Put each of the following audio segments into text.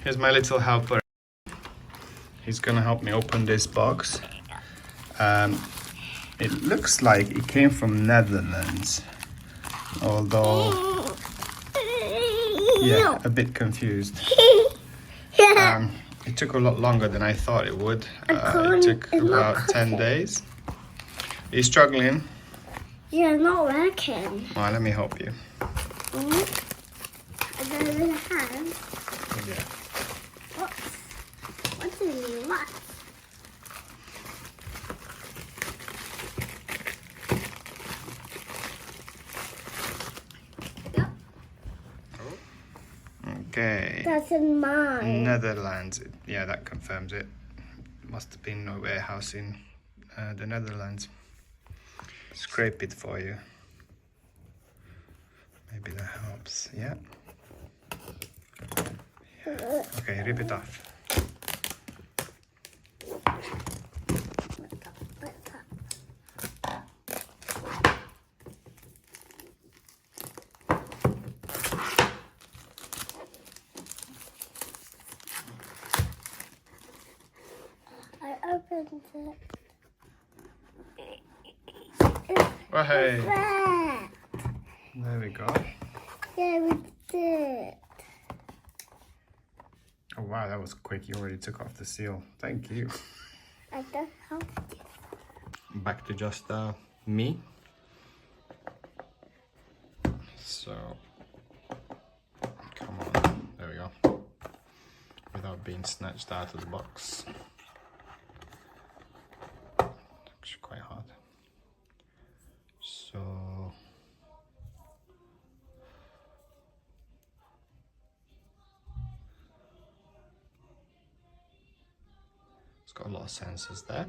Here's my little helper. He's gonna help me open this box. It looks like it came from Netherlands, although yeah, a bit confused. It took a lot longer than I thought it would. It took about 10 days. Are you struggling? Yeah, not working. Alright, let me help you. And then with a hand. Yeah. What do you want? Okay. That's in mine. Netherlands. Yeah, that confirms it. Must have been a warehouse in the Netherlands. Scrape it for you. Maybe that helps. Yeah. Okay, rip it off. I opened it. Oh, hey. That. There we go. Yeah, we did. Oh wow, that was quick. You already took off the seal. Thank you. I don't help you. Back to just me. So, come on. There we go. Without being snatched out of the box. Actually quite hard. So, it's got a lot of sensors there.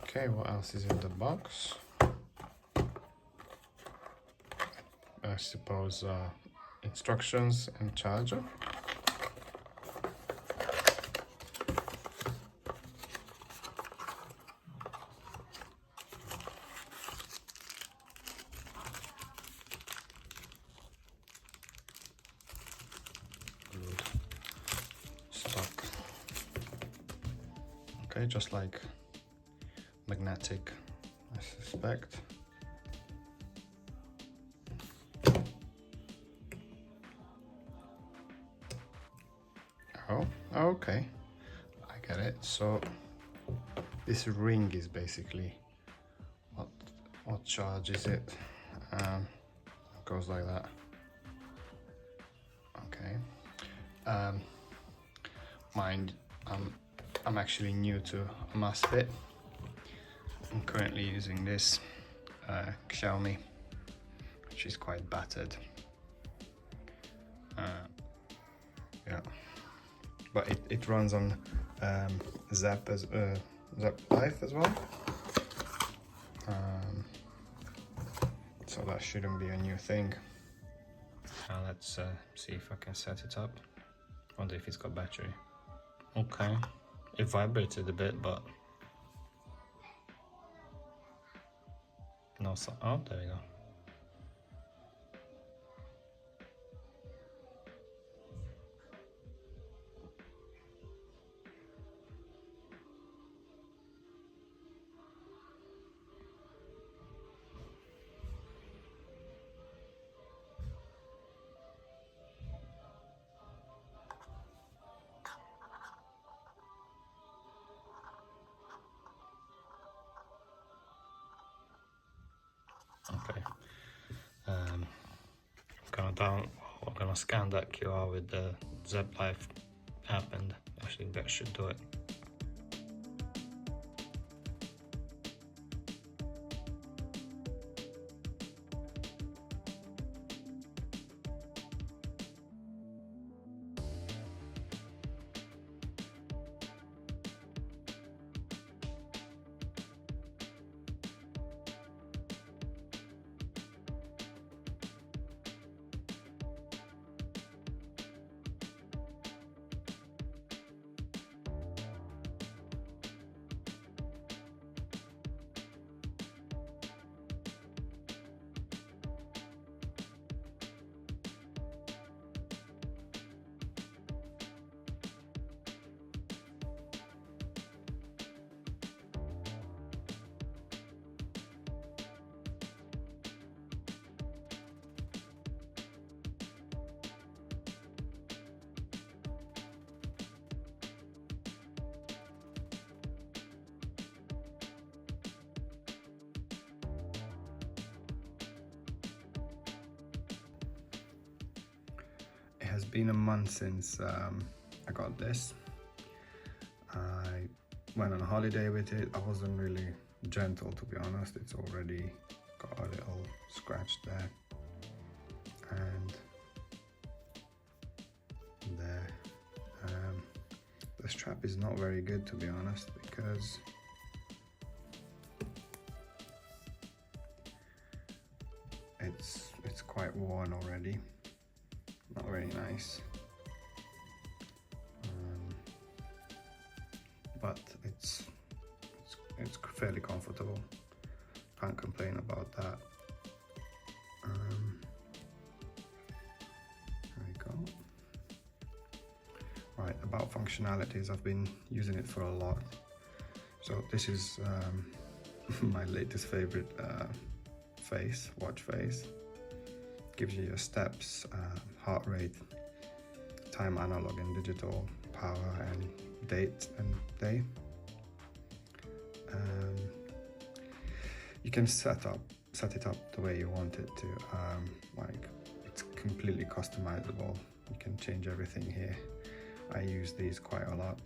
Okay, what else is in the box? I suppose instructions and charger. Good stock. Okay, just like magnetic, I suspect. Oh, okay, I get it. So this ring is basically what charges it. It goes like that. Okay. Mind, I'm actually new to Amazfit. I'm currently using this Xiaomi, which is quite battered. Yeah, but it runs on Zap Life as well. So that shouldn't be a new thing. Now let's see if I can set it up. Wonder if it's got battery. Okay, it vibrated a bit, but no sound. Oh, there we go. Okay. I'm gonna scan that QR with the Zap Life app, and actually that should do it. has been a month since I got this. I went on a holiday with it. I wasn't really gentle, to be honest. It's already got a little scratch there and there. The strap is not very good, to be honest, because it's quite worn already. Not very nice. But it's fairly comfortable. Can't complain about that. There we go. Right, about functionalities, I've been using it for a lot. So this is my latest favorite watch face. Gives you your steps, heart rate, time analog and digital, power and date and day. You can set it up the way you want it to. Like, it's completely customizable. You can change everything here. I use these quite a lot.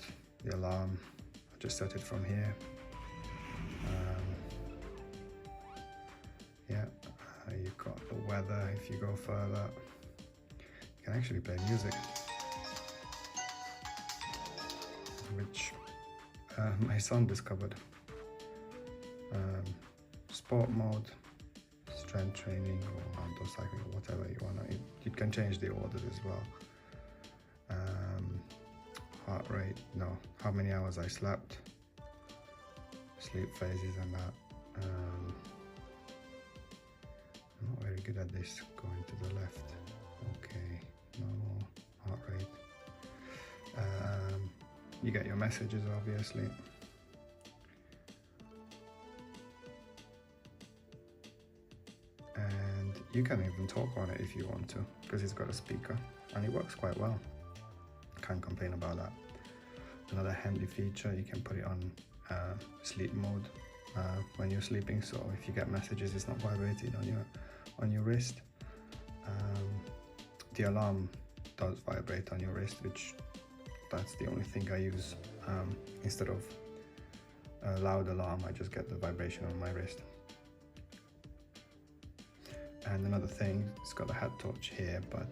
The alarm, I just set it from here. You've got the weather. If you go further, you can actually play music, which my son discovered. Sport mode, strength training, or outdoor cycling, or whatever you want. You can change the orders as well. Heart rate, no, how many hours I slept, sleep phases and that. I'm not very good at this, going to the left. Okay, normal, heart rate. You get your messages, obviously. And you can even talk on it if you want to, because it's got a speaker and it works quite well. Can't complain about that. Another handy feature, you can put it on sleep mode when you're sleeping, so if you get messages, it's not vibrating on your wrist. The alarm does vibrate on your wrist, which that's the only thing I use. Instead of a loud alarm, I just get the vibration on my wrist. And another thing, it's got a head torch here, but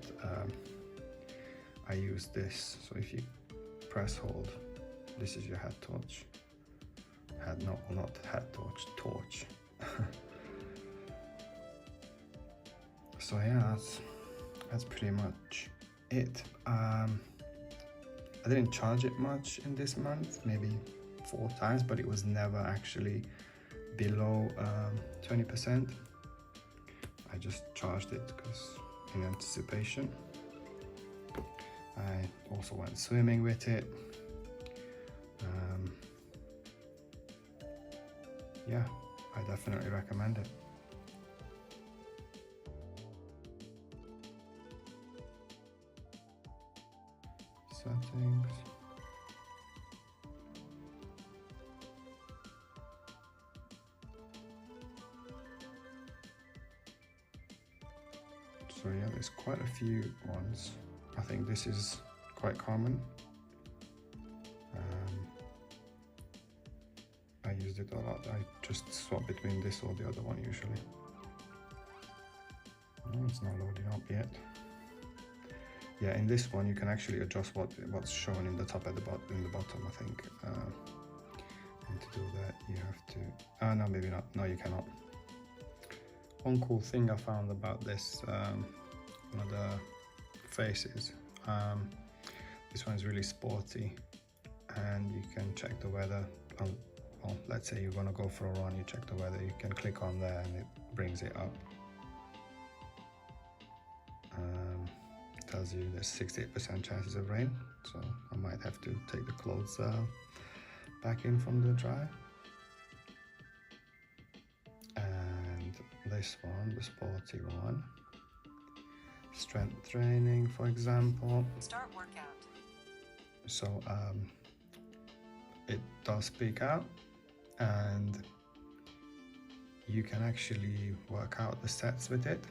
I use this. So if you press hold, this is your head torch. Not head torch, torch. So yeah, that's pretty much it. I didn't charge it much in this month, maybe 4 times, but it was never actually below 20%. I just charged it because in anticipation. I also went swimming with it. Yeah, I definitely recommend it. Settings. So yeah, there's quite a few ones. I think this is quite common. I used it a lot. I just swap between this or the other one usually. Oh, it's not loading up yet. Yeah, in this one you can actually adjust what's shown in the top at the bottom, I think. And to do that you have to, no, maybe not. No, you cannot. One cool thing I found about this, one of the faces, this one's really sporty, and you can check the weather. Well, let's say you're gonna go for a run, you check the weather, you can click on there and it brings it up. Tells you there's 68% chances of rain, so I might have to take the clothes back in from the dry. And this one, the sporty one, strength training, for example. Start workout. So it does speak out, and you can actually work out the sets with it.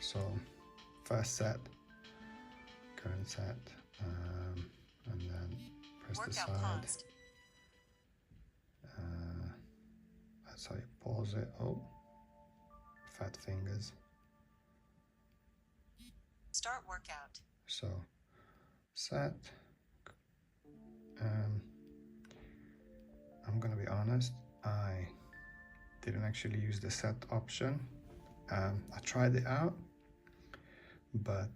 So first set, current set, and then press the Workout side. paused. That's how you pause it. Oh, fat fingers. Start workout. So set. I'm gonna be honest, I didn't actually use the set option. I tried it out, but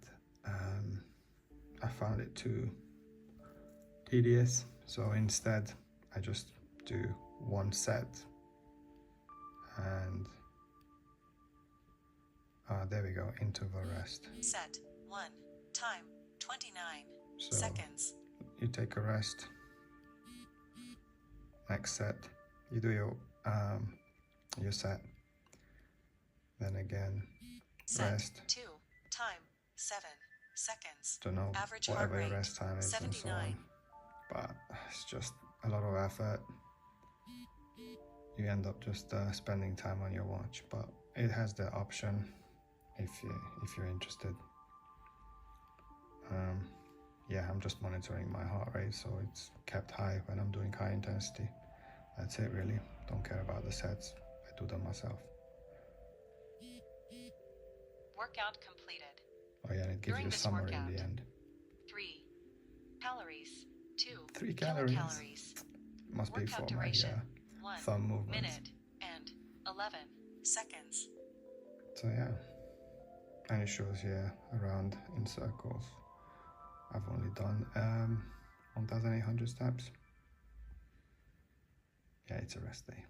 I found it too tedious, so instead I just do one set, and there we go, interval rest. Set 1. Time 29 So seconds. you take a rest, next set you do your set, then again Set rest. 2. Time 7 seconds. Don't know, Average heart whatever your rate, rest time is and so 79. on, but it's just a lot of effort. You end up just spending time on your watch, but it has the option if you're interested. Yeah, I'm just monitoring my heart rate, so it's kept high when I'm doing high intensity. That's it really. Don't care about the sets, I do them myself. Workout completed. Oh yeah, and it gives During you a this summary in workout, the end. 3 calories. 2 3 calories. kilocalories. Must be Workout for my duration 1 thumb movements. minute and 11 seconds. So yeah, and it shows here around in circles. I've only done 1,800 steps. Yeah, it's a rest day.